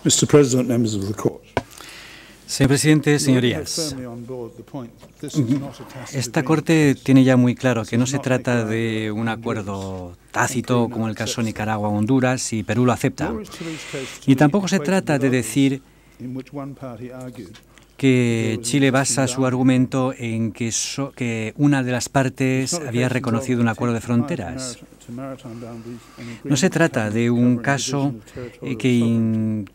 Mr. President, members of the Court. Señor presidente, señorías, esta Corte tiene ya muy claro que no se trata de un acuerdo tácito como el caso Nicaragua o Honduras, y Perú lo acepta. Ni tampoco se trata de decir que Chile basa su argumento en que una de las partes había reconocido un acuerdo de fronteras. No se trata de un caso de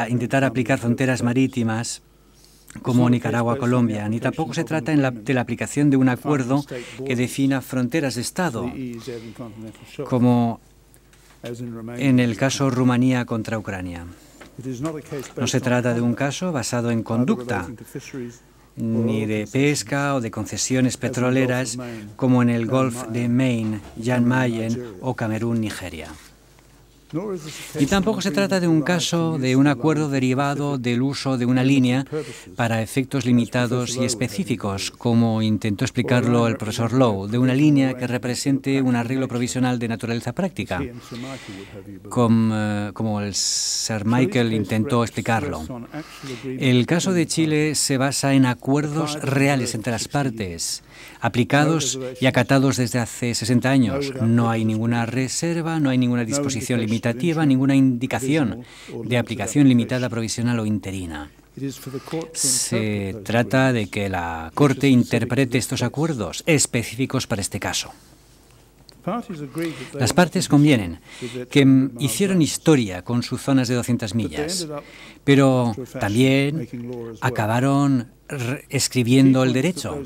intentar aplicar fronteras marítimas como Nicaragua-Colombia, ni tampoco se trata de la aplicación de un acuerdo que defina fronteras de Estado, como en el caso Rumanía contra Ucrania. No se trata de un caso basado en conducta, ni de pesca o de concesiones petroleras como en el Golfo de Maine, Jan Mayen o Camerún-Nigeria. Y tampoco se trata de un caso de un acuerdo derivado del uso de una línea para efectos limitados y específicos, como intentó explicarlo el profesor Lowe, de una línea que represente un arreglo provisional de naturaleza práctica, como el Sir Michael intentó explicarlo. El caso de Chile se basa en acuerdos reales entre las partes, aplicados y acatados desde hace 60 años. No hay ninguna reserva, no hay ninguna disposición limitativa, ninguna indicación de aplicación limitada, provisional o interina. Se trata de que la Corte interprete estos acuerdos específicos para este caso. Las partes convienen que hicieron historia con sus zonas de 200 millas, pero también acabaron escribiendo el derecho.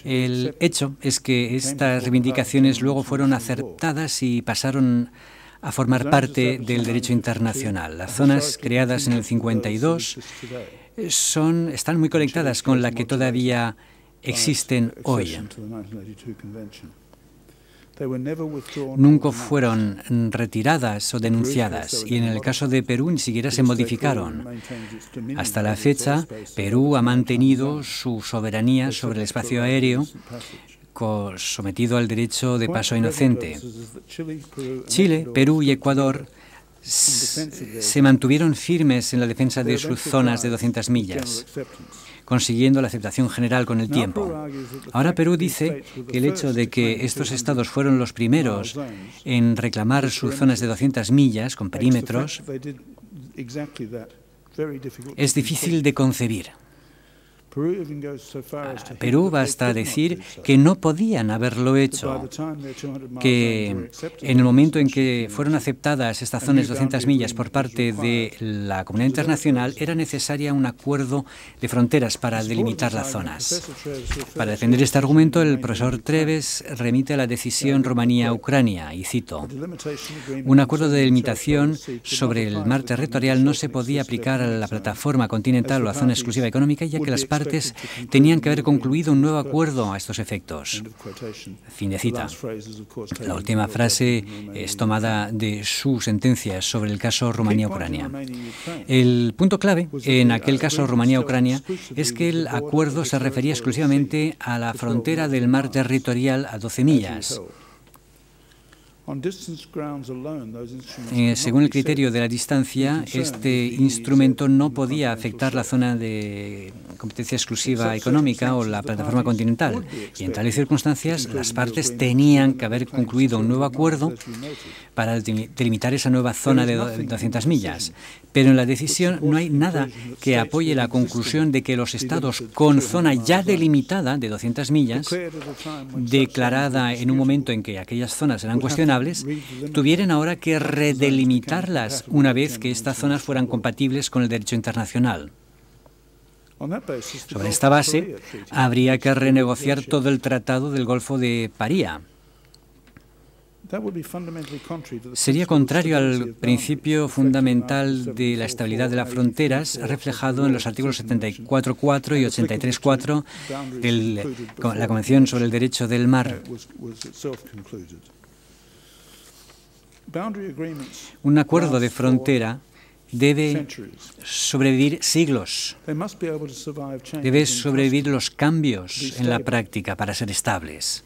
El hecho es que estas reivindicaciones luego fueron aceptadas y pasaron a formar parte del derecho internacional. Las zonas creadas en el 52 están muy conectadas con la que todavía existen hoy. Nunca fueron retiradas o denunciadas, y en el caso de Perú ni siquiera se modificaron. Hasta la fecha, Perú ha mantenido su soberanía sobre el espacio aéreo, sometido al derecho de paso inocente. Chile, Perú y Ecuador se mantuvieron firmes en la defensa de sus zonas de 200 millas, consiguiendo la aceptación general con el tiempo. Ahora Perú dice que el hecho de que estos estados fueron los primeros en reclamar sus zonas de 200 millas con perímetros es difícil de concebir. Perú va hasta decir que no podían haberlo hecho, que en el momento en que fueron aceptadas estas zonas de 200 millas por parte de la comunidad internacional, era necesaria un acuerdo de fronteras para delimitar las zonas. Para defender este argumento, el profesor Treves remite a la decisión Rumanía-Ucrania, y cito: un acuerdo de delimitación sobre el mar territorial no se podía aplicar a la plataforma continental o a la zona exclusiva económica, ya que las partes tenían que haber concluido un nuevo acuerdo a estos efectos. Fin de cita. La última frase es tomada de su sentencia sobre el caso Rumanía-Ucrania. El punto clave en aquel caso Rumanía-Ucrania es que el acuerdo se refería exclusivamente a la frontera del mar territorial a 12 millas. Según el criterio de la distancia, este instrumento no podía afectar la zona de competencia exclusiva económica o la plataforma continental. Y en tales circunstancias, las partes tenían que haber concluido un nuevo acuerdo para delimitar esa nueva zona de 200 millas. Pero en la decisión no hay nada que apoye la conclusión de que los estados con zona ya delimitada de 200 millas, declarada en un momento en que aquellas zonas eran cuestionables, tuvieran ahora que redelimitarlas una vez que estas zonas fueran compatibles con el derecho internacional. Sobre esta base, habría que renegociar todo el Tratado del Golfo de Paria. Sería contrario al principio fundamental de la estabilidad de las fronteras, reflejado en los artículos 74.4 y 83.4 de la Convención sobre el Derecho del Mar. Un acuerdo de frontera debe sobrevivir siglos, debe sobrevivir los cambios en la práctica para ser estables.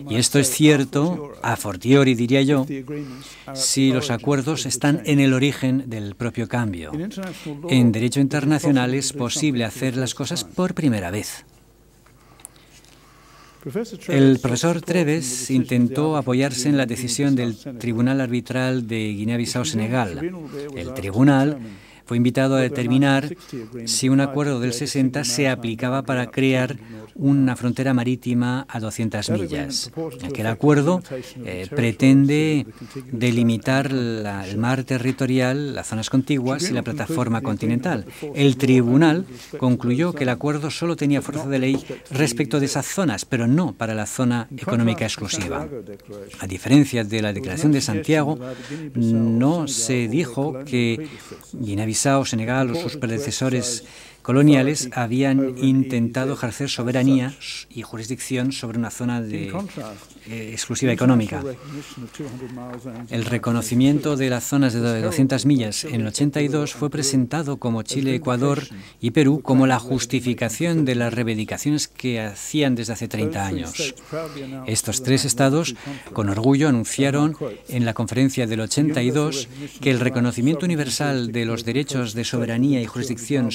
Y esto es cierto, a fortiori diría yo, si los acuerdos están en el origen del propio cambio. En derecho internacional es posible hacer las cosas por primera vez. El profesor Treves intentó apoyarse en la decisión del Tribunal Arbitral de Guinea-Bissau-Senegal. El tribunal fue invitado a determinar si un acuerdo del 60 se aplicaba para crear una frontera marítima a 200 millas. Aquel acuerdo pretende delimitar el mar territorial, las zonas contiguas y la plataforma continental. El tribunal concluyó que el acuerdo solo tenía fuerza de ley respecto de esas zonas, pero no para la zona económica exclusiva. A diferencia de la Declaración de Santiago, no se dijo que Guinea-Bissau, Senegal o sus predecesores coloniales habían intentado ejercer soberanía y jurisdicción sobre una zona exclusiva económica. El reconocimiento de las zonas de 200 millas en el 82 fue presentado como Chile, Ecuador y Perú como la justificación de las reivindicaciones que hacían desde hace 30 años. Estos tres estados, con orgullo, anunciaron en la conferencia del 82 que el reconocimiento universal de los derechos de soberanía y jurisdicción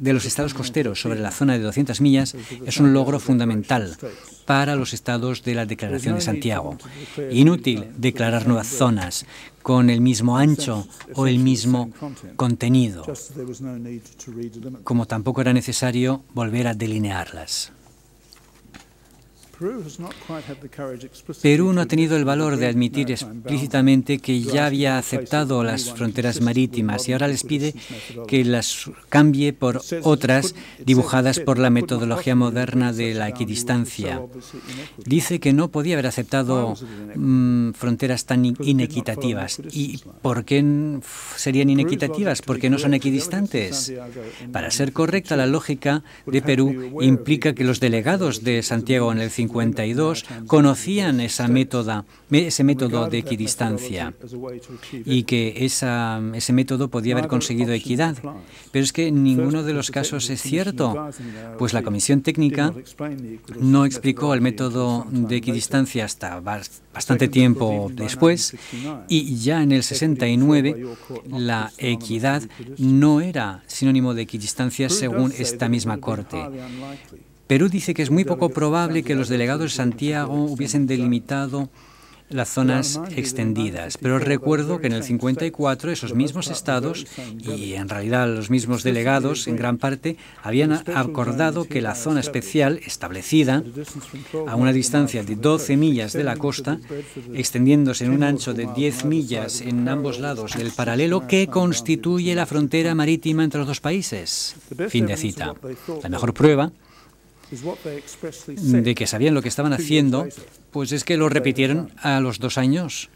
de los estados costeros sobre la zona de 200 millas es un logro fundamental para los estados de la Declaración de Santiago. Inútil declarar nuevas zonas con el mismo ancho o el mismo contenido, como tampoco era necesario volver a delinearlas. Perú no ha tenido el valor de admitir explícitamente que ya había aceptado las fronteras marítimas y ahora les pide que las cambie por otras dibujadas por la metodología moderna de la equidistancia. Dice que no podía haber aceptado fronteras tan inequitativas. ¿Y por qué serían inequitativas? Porque no son equidistantes. Para ser correcta, la lógica de Perú implica que los delegados de Santiago en el 52 conocían ese método de equidistancia y que ese método podía haber conseguido equidad. Pero es que ninguno de los casos es cierto, pues la Comisión Técnica no explicó el método de equidistancia hasta bastante tiempo después y ya en el 69 la equidad no era sinónimo de equidistancia según esta misma Corte. Perú dice que es muy poco probable que los delegados de Santiago hubiesen delimitado las zonas extendidas, pero recuerdo que en el 54 esos mismos estados, y en realidad los mismos delegados en gran parte, habían acordado que la zona especial establecida a una distancia de 12 millas de la costa, extendiéndose en un ancho de 10 millas en ambos lados del paralelo que constituye la frontera marítima entre los dos países. Fin de cita. La mejor prueba de que sabían lo que estaban haciendo, pues es que lo repitieron a los 2 años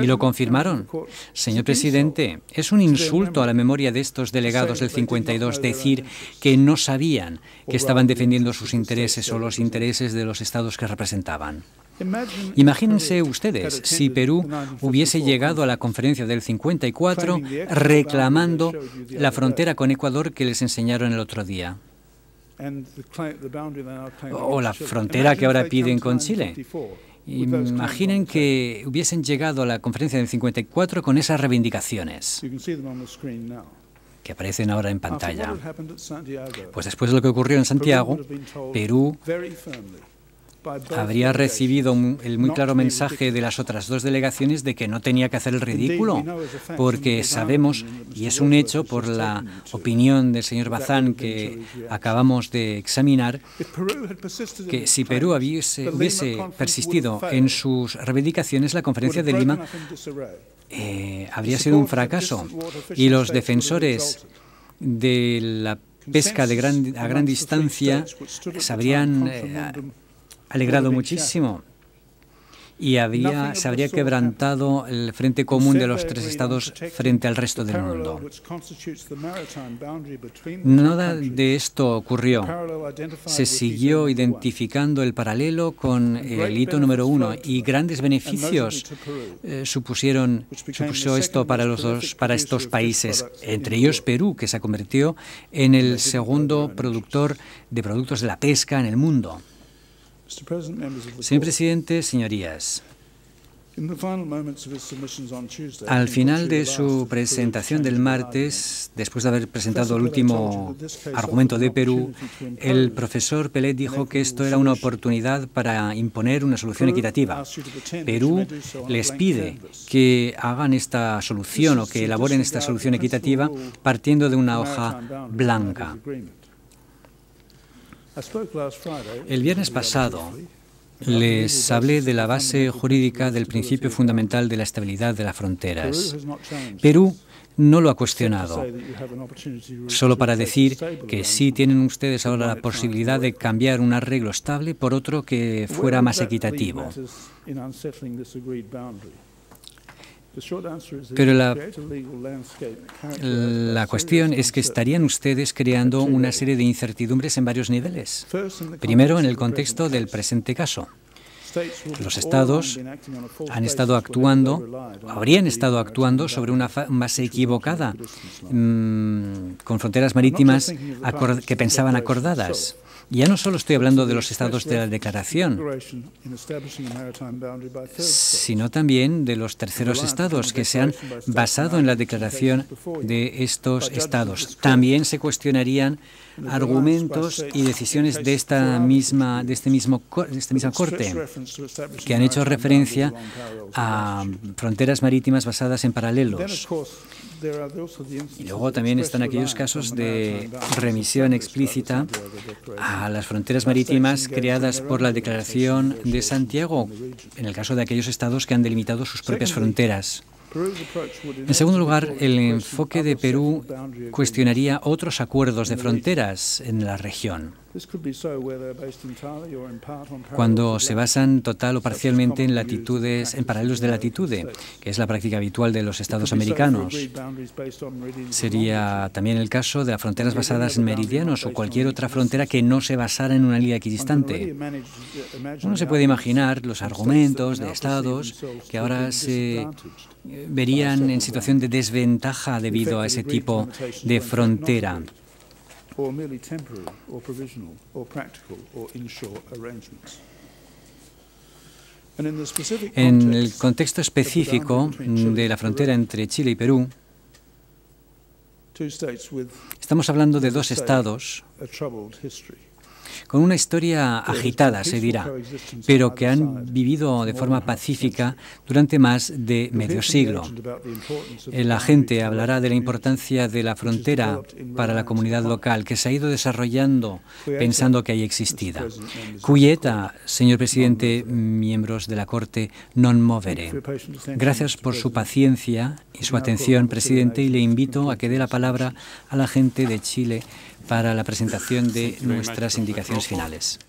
y lo confirmaron. Señor presidente, es un insulto a la memoria de estos delegados del 52 decir que no sabían que estaban defendiendo sus intereses o los intereses de los estados que representaban. Imagínense ustedes si Perú hubiese llegado a la conferencia del 54 reclamando la frontera con Ecuador que les enseñaron el otro día. O la frontera que ahora piden con Chile. Imaginen que hubiesen llegado a la conferencia del 54 con esas reivindicaciones que aparecen ahora en pantalla. Pues después de lo que ocurrió en Santiago, Perú habría recibido el muy claro mensaje de las otras 2 delegaciones de que no tenía que hacer el ridículo, porque sabemos, y es un hecho por la opinión del señor Bazán que acabamos de examinar, que si Perú hubiese persistido en sus reivindicaciones, la conferencia de Lima habría sido un fracaso y los defensores de la pesca a gran distancia se habrían alegrado muchísimo. y se habría quebrantado el frente común de los 3 estados frente al resto del mundo. Nada de esto ocurrió. Se siguió identificando el paralelo con el hito número 1 y grandes beneficios supuso esto para estos países, entre ellos Perú, que se convirtió en el segundo productor de productos de la pesca en el mundo. Señor presidente, señorías, al final de su presentación del martes, después de haber presentado el último argumento de Perú, el profesor Pellet dijo que esto era una oportunidad para imponer una solución equitativa. Perú les pide que hagan esta solución o que elaboren esta solución equitativa partiendo de una hoja blanca. El viernes pasado les hablé de la base jurídica del principio fundamental de la estabilidad de las fronteras. Perú no lo ha cuestionado, solo para decir que sí tienen ustedes ahora la posibilidad de cambiar un arreglo estable por otro que fuera más equitativo. Pero la cuestión es que estarían ustedes creando una serie de incertidumbres en varios niveles. Primero, en el contexto del presente caso. Los estados habrían estado actuando sobre una base equivocada, con fronteras marítimas que pensaban acordadas. Ya no solo estoy hablando de los estados de la declaración, sino también de los terceros estados que se han basado en la declaración de estos estados. También se cuestionarían argumentos y decisiones de esta misma Corte, que han hecho referencia a fronteras marítimas basadas en paralelos. Y luego también están aquellos casos de remisión explícita a las fronteras marítimas creadas por la Declaración de Santiago, en el caso de aquellos estados que han delimitado sus propias fronteras. En segundo lugar, el enfoque de Perú cuestionaría otros acuerdos de fronteras en la región, cuando se basan total o parcialmente en paralelos de latitude, que es la práctica habitual de los estados americanos. Sería también el caso de las fronteras basadas en meridianos o cualquier otra frontera que no se basara en una línea equidistante. Uno se puede imaginar los argumentos de estados que ahora se verían en situación de desventaja debido a ese tipo de frontera. En el contexto específico de la frontera entre Chile y Perú, estamos hablando de 2 estados con una historia agitada, se dirá, pero que han vivido de forma pacífica durante más de medio siglo. La gente hablará de la importancia de la frontera para la comunidad local, que se ha ido desarrollando pensando que ahí existida. Quieta, señor presidente, miembros de la Corte, non movere. Gracias por su paciencia y su atención, presidente, y le invito a que dé la palabra a la gente de Chile para la presentación de nuestras indicaciones finales.